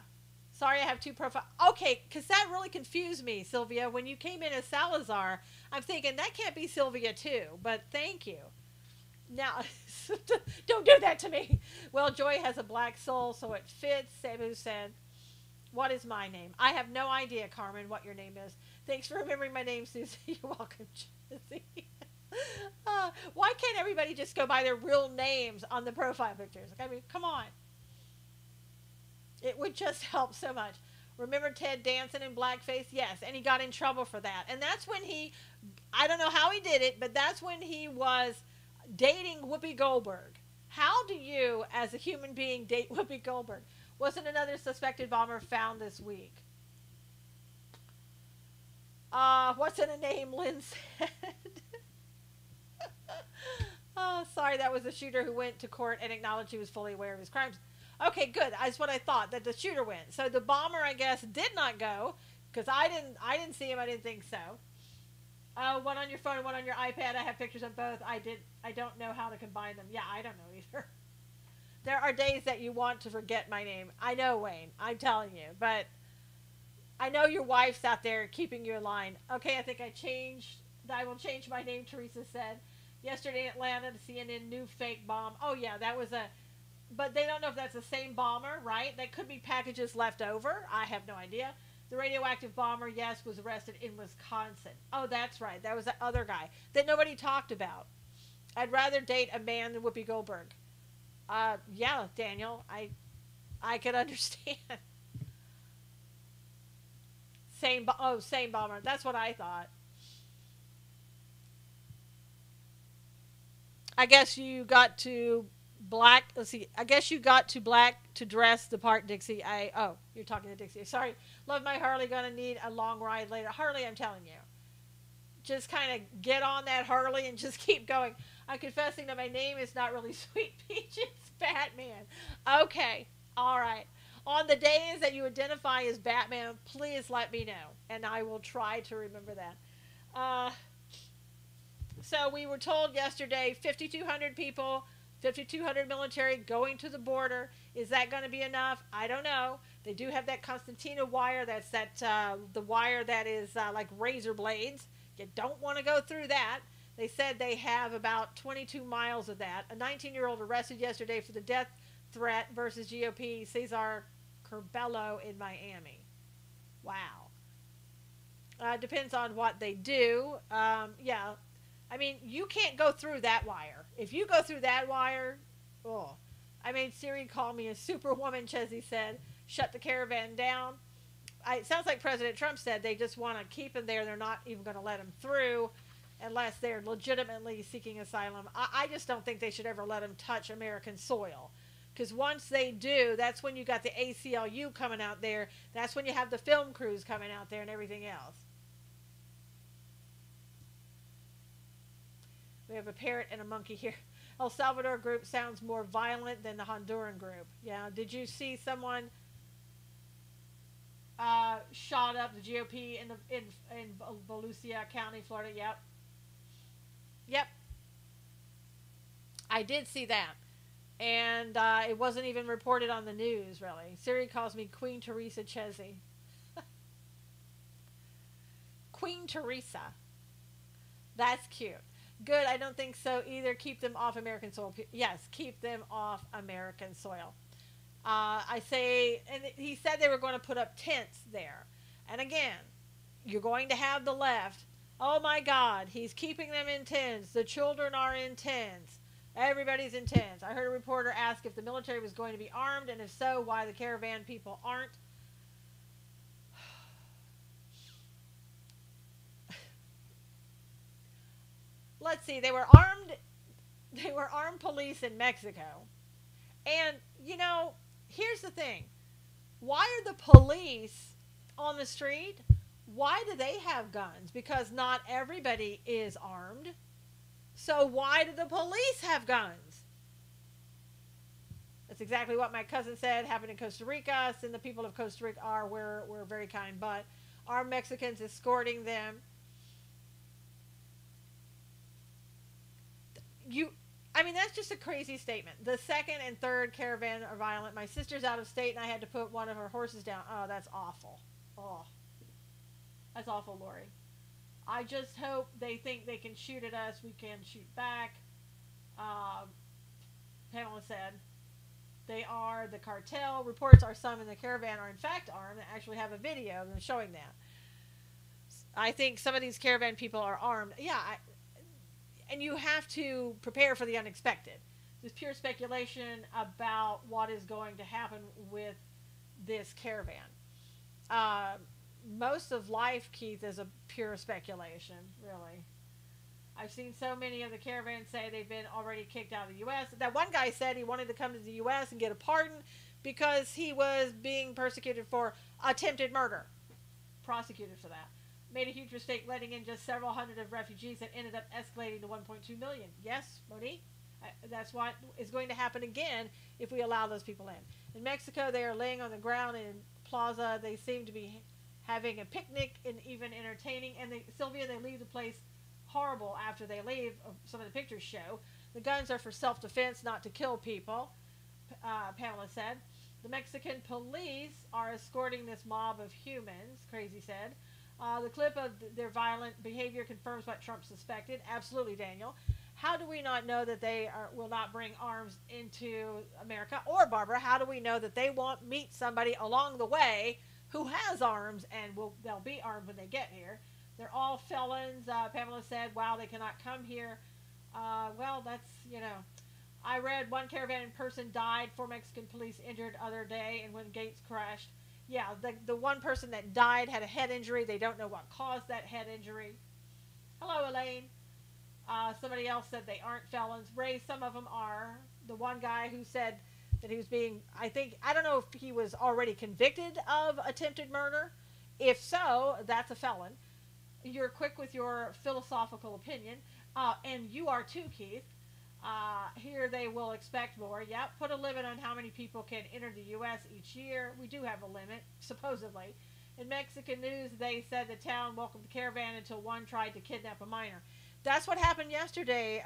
Sorry, I have 2 profiles. Okay, because that really confused me, Sylvia. When you came in as Salazar, I'm thinking that can't be Sylvia too. But thank you. Now, don't do that to me. Well, Joy has a black soul, so it fits. Sabu said, what is my name? I have no idea, Carmen, what your name is. Thanks for remembering my name, Susie. You're welcome, Jesse. Why can't everybody just go by their real names on the profile pictures? I mean, come on. It would just help so much. Remember Ted Danson in blackface? Yes, and he got in trouble for that. And that's when I don't know how he did it, but that's when he was dating Whoopi Goldberg. How do you, as a human being, date Whoopi Goldberg? Wasn't another suspected bomber found this week? What's in a name, Lynn said. Oh, sorry, that was the shooter who went to court and acknowledged he was fully aware of his crimes. Okay, good. That's what I thought, that the shooter went. So the bomber, I guess, did not go, because I didn't see him. I didn't think so. One on your phone and one on your iPad. I have pictures of both. I don't know how to combine them. Yeah, I don't know either. There are days that you want to forget my name. I know, Wayne. I'm telling you. But I know your wife's out there keeping you in line. Okay, I think I will change my name, Teresa said. Yesterday in Atlanta, the CNN new fake bomb. Oh, yeah, that was a. But they don't know if that's the same bomber, right? That could be packages left over. I have no idea. The radioactive bomber, yes, was arrested in Wisconsin. Oh, that's right. That was the other guy that nobody talked about. I'd rather date a man than Whoopi Goldberg. Yeah, Daniel, I could understand. Same bomber. That's what I thought. I guess you got to black. Let's see. I guess you got to black to dress the part, Dixie. You're talking to Dixie. Sorry. Love my Harley. Gonna need a long ride later. Harley, I'm telling you. Just kind of get on that Harley and just keep going. I'm confessing that my name is not really Sweet Peach. It's Batman. Okay. All right. On the days that you identify as Batman, please let me know, and I will try to remember that. Uh, so we were told yesterday 5,200 people, 5,200 military going to the border. Is that going to be enough? I don't know. They do have that Constantina wire. That's the wire that is like razor blades. You don't want to go through that. They said they have about 22 miles of that. A 19-year-old arrested yesterday for the death threat versus GOP Cesar Curbelo in Miami. Wow. Depends on what they do. Yeah. I mean, you can't go through that wire. If you go through that wire, oh. I made Siri call me a superwoman, Chesney said. Shut the caravan down. It sounds like President Trump said they just want to keep him there. They're not even going to let him through unless they're legitimately seeking asylum. I just don't think they should ever let him touch American soil. Because once they do, that's when you got the ACLU coming out there. That's when you have the film crews coming out there and everything else. We have a parrot and a monkey here. El Salvador group sounds more violent than the Honduran group. Yeah, did you see someone shot up the GOP in Volusia County, Florida? Yep. Yep. I did see that. And it wasn't even reported on the news, really. Siri calls me Queen Teresa Chesney. Queen Teresa. That's cute. Good, I don't think so either. Keep them off American soil. Yes, keep them off American soil. I say, and he said they were going to put up tents there. And again, you're going to have the left. Oh my God, he's keeping them in tents. The children are in tents. Everybody's in tents. I heard a reporter ask if the military was going to be armed, and if so, why the caravan people aren't. Let's see, they were armed police in Mexico. And, you know, here's the thing. Why are the police on the street? Why do they have guns? Because not everybody is armed. So why do the police have guns? That's exactly what my cousin said happened in Costa Rica. And the people of Costa Rica we're very kind, but our Mexicans escorting them. I mean, that's just a crazy statement. The second and third caravan are violent. My sister's out of state, and I had to put one of her horses down. Oh, that's awful. Oh, that's awful, Lori. I just hope they think they can shoot at us. We can shoot back. Pamela said they are the cartel. Reports are some in the caravan are in fact armed. They actually have a video of them showing that. I think some of these caravan people are armed. Yeah, and you have to prepare for the unexpected. There's pure speculation about what is going to happen with this caravan. Most of life, Keith, is a pure speculation, really. I've seen so many of the caravans say they've been already kicked out of the U.S. That one guy said he wanted to come to the U.S. and get a pardon because he was being persecuted for attempted murder. Prosecuted for that. Made a huge mistake letting in just several hundred of refugees that ended up escalating to 1.2 million. Yes, Monique? That's what is going to happen again if we allow those people in. In Mexico, they are laying on the ground in Plaza. They seem to be having a picnic and even entertaining. And Sylvia, they leave the place horrible after they leave. Some of the pictures show. The guns are for self-defense, not to kill people. Pamela said. The Mexican police are escorting this mob of humans, Crazy said. The clip of their violent behavior confirms what Trump suspected. Absolutely, Daniel. How do we not know that will not bring arms into America? Or, Barbara, how do we know that they won't meet somebody along the way who has arms and they'll be armed when they get here? They're all felons. Pamela said, wow, they cannot come here. Well, that's, I read one caravan person died, 4 Mexican police injured other day, and when gates crashed. Yeah, the one person that died had a head injury. They don't know what caused that head injury. Hello, Elaine. Somebody else said they aren't felons. Ray, some of them are. The one guy who said that he was being, I don't know if he was already convicted of attempted murder. If so, that's a felon. You're quick with your philosophical opinion. And you are too, Keith. Here they will expect more. Yep, put a limit on how many people can enter the U.S. each year. We do have a limit, supposedly. In Mexican news, they said the town welcomed the caravan until one tried to kidnap a minor. That's what happened yesterday.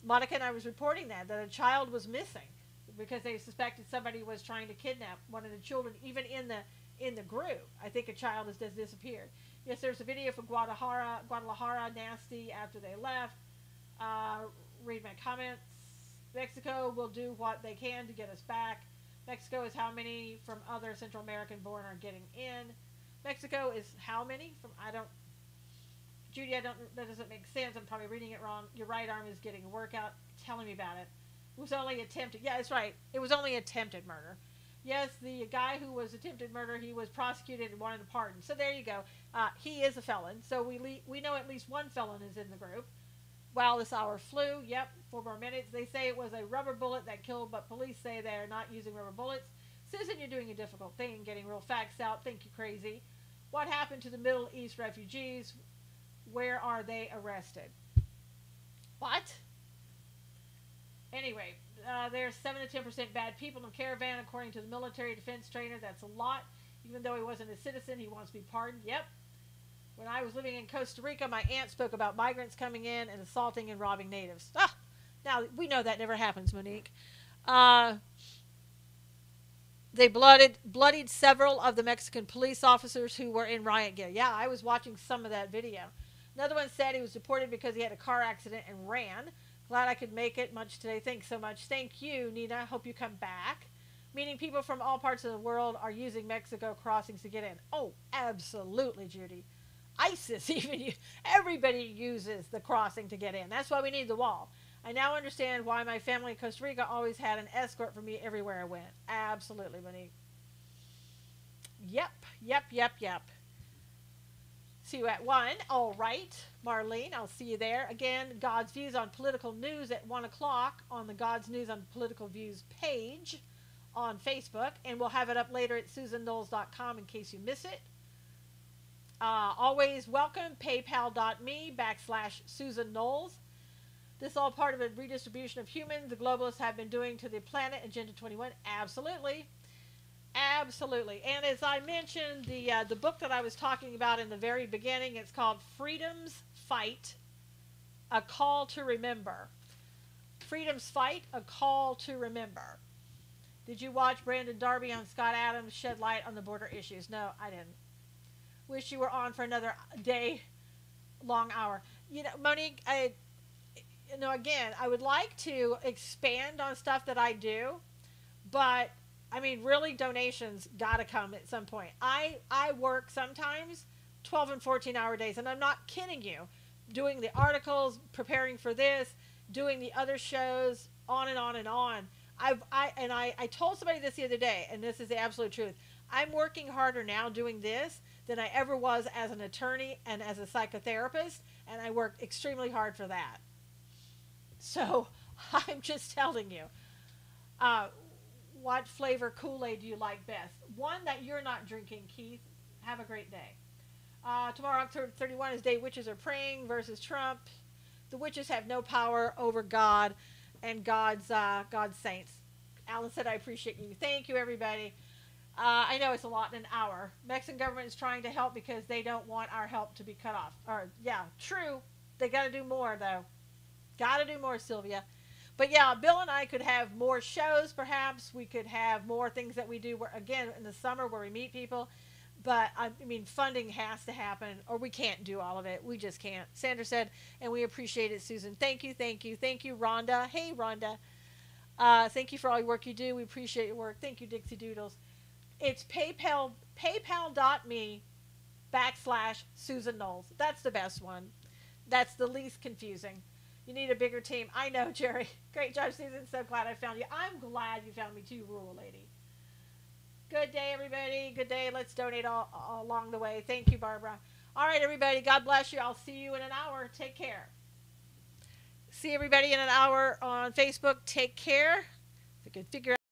Monica and I was reporting that a child was missing because they suspected somebody was trying to kidnap one of the children, even in the group. I think a child has disappeared. Yes, there's a video from Guadalajara, nasty after they left. Read my comments. Mexico will do what they can to get us back. Mexico is how many from other Central American born are getting in. Mexico is how many from, Judy, that doesn't make sense. I'm probably reading it wrong. Your right arm is getting a workout. Telling me about it. It was only attempted. Yeah, that's right. It was only attempted murder. Yes, the guy who was attempted murder, he was prosecuted and wanted a pardon. So there you go. He is a felon. So we know at least one felon is in the group. While this hour flew, yep, 4 more minutes. They say it was a rubber bullet that killed, but police say they're not using rubber bullets. Susan, you're doing a difficult thing, getting real facts out. Think you crazy. What happened to the Middle East refugees? Where are they arrested? What? Anyway, there's 7 to 10% bad people in the caravan, according to the military defense trainer. That's a lot. Even though he wasn't a citizen, he wants to be pardoned. Yep. When I was living in Costa Rica, my aunt spoke about migrants coming in and assaulting and robbing natives. Now, we know that never happens, Monique. They bloodied several of the Mexican police officers who were in riot gear. Yeah, I was watching some of that video. Another one said he was deported because he had a car accident and ran. Glad I could make it much today. Thanks so much. Thank you, Nina. Hope you come back. Meaning people from all parts of the world are using Mexico crossings to get in. Oh, absolutely, Judy. ISIS, everybody uses the crossing to get in. That's why we need the wall. I now understand why my family in Costa Rica always had an escort for me everywhere I went. Absolutely, Monique. Yep. See you at 1. All right, Marlene, I'll see you there. Again, God's Views on Political News at 1 o'clock on the God's News on Political Views page on Facebook. And we'll have it up later at susanknowles.com in case you miss it. Always welcome, paypal.me/Susan Knowles. This is all part of a redistribution of humans the globalists have been doing to the planet, Agenda 21. Absolutely. And as I mentioned, the book that I was talking about in the very beginning, it's called Freedom's Fight, A Call to Remember. Freedom's Fight, A Call to Remember. Did you watch Brandon Darby on Scott Adams shed light on the border issues? No, I didn't. Wish you were on for another long hour. Monique, again, I would like to expand on stuff that I do, but really donations got to come at some point. I work sometimes 12 and 14-hour days, and I'm not kidding you. Doing the articles, preparing for this, doing the other shows, on and on and on. I told somebody this the other day, and this is the absolute truth. I'm working harder now doing this than I ever was as an attorney and as a psychotherapist, and I worked extremely hard for that. So, I'm just telling you. What flavor Kool-Aid do you like best? One that you're not drinking, Keith. Have a great day. Tomorrow, October 31, is Day Witches Are Praying versus Trump. The witches have no power over God and God's saints. Alan said, I appreciate you. Thank you, everybody. I know it's a lot in an hour. Mexican government is trying to help because they don't want our help to be cut off. Yeah, true. They got to do more, though. Got to do more, Sylvia. But yeah, Bill and I could have more shows. Perhaps we could have more things that we do. Where again in the summer where we meet people. But I mean, funding has to happen, or we can't do all of it. We just can't. Sandra said, and we appreciate it, Susan. Thank you, thank you, thank you, Rhonda. Hey, Rhonda. Thank you for all your work you do. We appreciate your work. Thank you, Dixie Doodles. It's PayPal.me/Susan Knowles. That's the best one. That's the least confusing. You need a bigger team. I know, Jerry. Great job, Susan. So glad I found you. I'm glad you found me too, rural lady. Good day, everybody. Good day. Let's donate all along the way. Thank you, Barbara. All right, everybody. God bless you. I'll see you in an hour. Take care. See everybody in an hour on Facebook. Take care. If you can figure